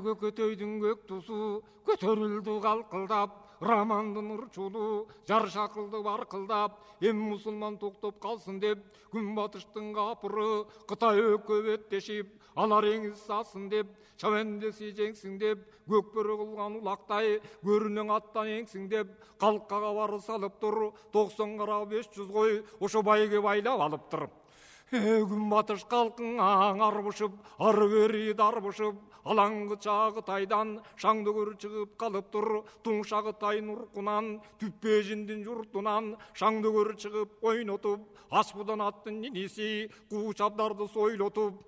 көкөтөйдүн көк тусу көтөрүлдү калкылдап, рамандын ырчулу жар шакылды баркылдап, эм мусулман токтоп калсын деп күн батыштын капыры Кытай өккө беттешип алар эңиз сасын деп, чабендеси жеңсиң деп, көкбөрү кылган улактай көрүнөң аттан эңсиң деп, калкка кабары салып тур 90 кара 500 кой ошо байге байлап алыптыр. Күн батыш калкың аңарбышып, ары бери дарбышып, алаңгы чагы Кытайдан шаңды көрү чыгып калыптыр. Туңша Кытай нуркунан, түппежиндин журтунан шаңды көрү чыгып ойнотуп, ачпудан аттын иниси куу чабдарды сойлотуп.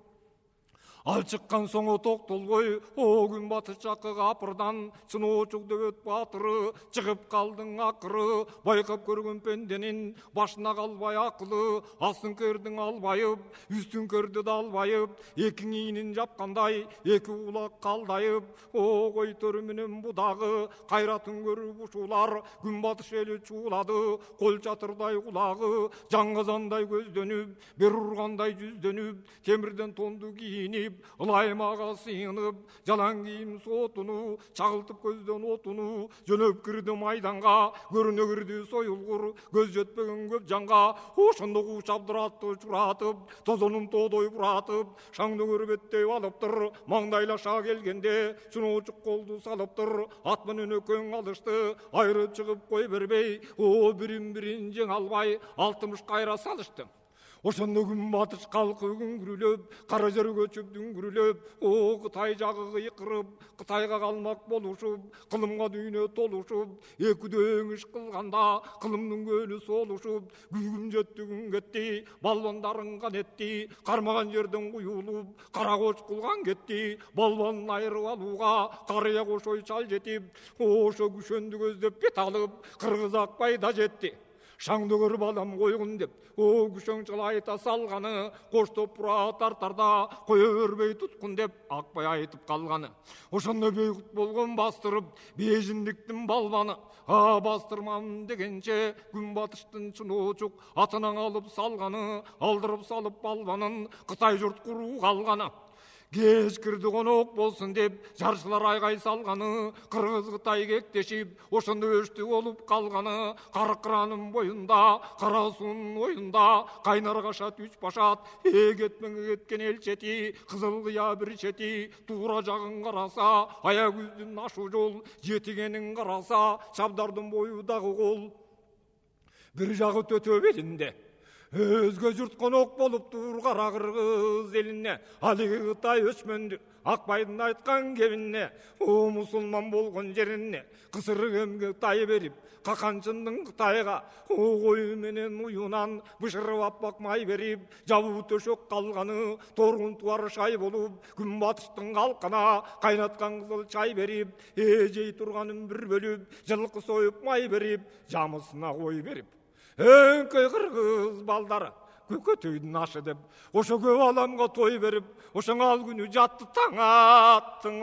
Ал чыккан соңу токтолбой, о күн батыш жакы капырдан чыноочук дөбөт баатыры чыгып калдың акыры. Байкап көргөн пенденин башына калбай акылы, астын көрдүң албайып, үстүн көрдү да албайып, эки ийинин жапкандай эки улак калдайып. О кой төрү менен будагы кайратын көрүп ушулар, күн батыш эли чуулады, кол чатырдай кулагы, жаңгазандай көздөнүп, бер ургандай жүздөнүп, темирден тонду кийинип, ылаймага сыйынып, жалаң кийим сотуну, чагылтып көздөн отуну, жөнөп кирди майданга, көрүнө кирди союлгур, көз жетпеген көп жанга, ошондо куу чабдыратты чуратып, тозонун тоодой буратып, шаңды көрбөттөй алыптыр. Маңдайлаша келгенде чыноочук колду салыптыр, ат менен өкөң алышты, айры чыгып кой бербей, о бирин жеңе албай, 60 кайра салышты. Ошондо күн батыш калкы күңгүрүлөп, кара жер көчүп дүңгүрүлөп, о Кытай жагы кыйкырып, Кытайга калмак болушуп, кылымга дүйнө толушуп, экидөө өңүш кылганда кылымдын көлү солушуп, күгүм жетти күн кетти, балбандарын канетти, кармаган жерден куюлуп, кара коч кылган кетти, балбанын айырып алууга карыя кошой чал жетип, ошо күшөндү көздөп бет алып, Кыргыз Акбай да жетти. Шаңды көр балам койгун деп, о күшөң чала айта салганы, коштоп бура тартарда кое бербей туткун деп Акбай айтып калганы. Ошондо бейкут болгон бастырып, бежиндиктин балбаны, бастырмам дегенче күн батыштын чыноочук атынан алып салганы, алдырып салып балбанын Кытай журт куруу калганы. Кеч кирди конок болсун деп жарчылар айгай салганы, Кыргыз Кытай кектешип, ошондо өчтү болуп калганы. Каркыранын боюнда, кара суунун оюнда, кайнар кашат 3 башат, кетмеңе кеткен эл чети, кызыл кыя бир чети, туура жагын караса, аяк үздүн ашу жол, жетигенин караса, чабдардын бою дагы кол. Бир жагы төтө белинде, өзгө журт конок болуптур кара кыргыз элине. Алиги Кытай өчмөндү Акбайдын айткан кебине, о мусулман болгон жерине, кысыры кемге тай берип, каканчындын Кытайга, о кою менен уюнан бышырып аппак май берип, жабуу төшөк калганы, торгун туары шай болуп, күн батыштын калкына кайнаткан кызыл чай берип, жей турганын бир бөлүп, жылкы союп май берип, жамысына кой берип. Өңкөй кыргыз балдары көкөтөйдүн ашы деп, ошо көп аламга той берип, ошоң ал күнү жатты таң аттың.